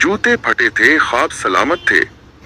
जूते फटे थे, ख्वाब सलामत थे।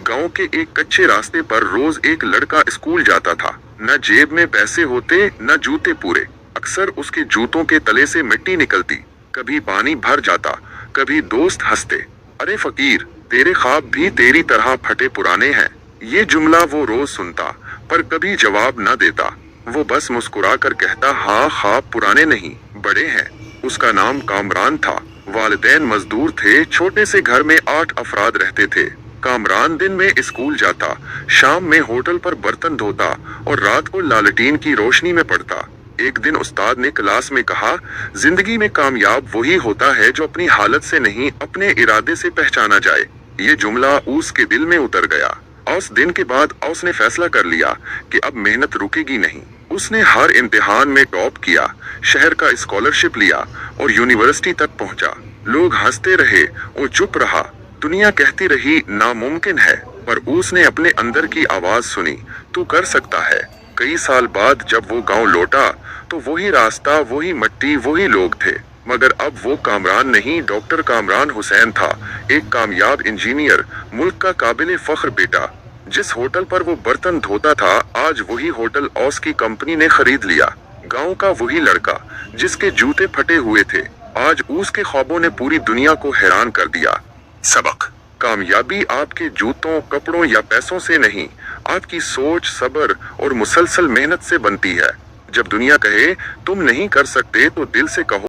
गांव के एक कच्चे रास्ते पर रोज एक लड़का स्कूल जाता था। न जेब में पैसे होते, न जूते पूरे। अक्सर उसके जूतों के तले से मिट्टी निकलती। कभी पानी भर जाता, कभी दोस्त हंसते, अरे फकीर, तेरे ख्वाब भी तेरी तरह फटे पुराने हैं। ये जुमला वो रोज सुनता, पर कभी जवाब न देता। वो बस मुस्कुरा कर कहता, हाँ, ख्वाब पुराने नहीं, बड़े हैं। उसका नाम कामरान था। वालिदैन मजदूर थे। छोटे से घर में 8 अफराद रहते थे। कामरान दिन में स्कूल जाता, शाम में होटल पर बर्तन धोता और रात को लालटीन की रोशनी में पढ़ता। एक दिन उस्ताद ने क्लास में कहा, जिंदगी में कामयाब वही होता है जो अपनी हालत से नहीं, अपने इरादे से पहचाना जाए। ये जुमला उसके दिल में उतर गया। उस दिन के बाद उसने फैसला कर लिया कि अब मेहनत रुकेगी नहीं। उसने हर इम्तिहान में टॉप किया, शहर का स्कॉलरशिप लिया और यूनिवर्सिटी तक पहुंचा। लोग हंसते रहे, वो चुप रहा। दुनिया कहती रही नामुमकिन है, पर उसने अपने अंदर की आवाज सुनी, तू कर सकता है। कई साल बाद जब वो गांव लौटा तो वही रास्ता, वही मिट्टी, वही लोग थे। मगर अब वो कामरान नहीं, डॉक्टर कामरान हुसैन था। एक कामयाब इंजीनियर, मुल्क का काबिल फख्र बेटा। जिस होटल पर वो बर्तन धोता था, आज वही होटल ओस की कंपनी ने खरीद लिया। गांव का वही लड़का जिसके जूते फटे हुए थे, आज उसके ख्वाबों ने पूरी दुनिया को हैरान कर दिया। सबक: कामयाबी आपके जूतों, कपड़ों या पैसों से नहीं, आपकी सोच, सब्र और मुसलसल मेहनत से बनती है। जब दुनिया कहे तुम नहीं कर सकते, तो दिल से कहो,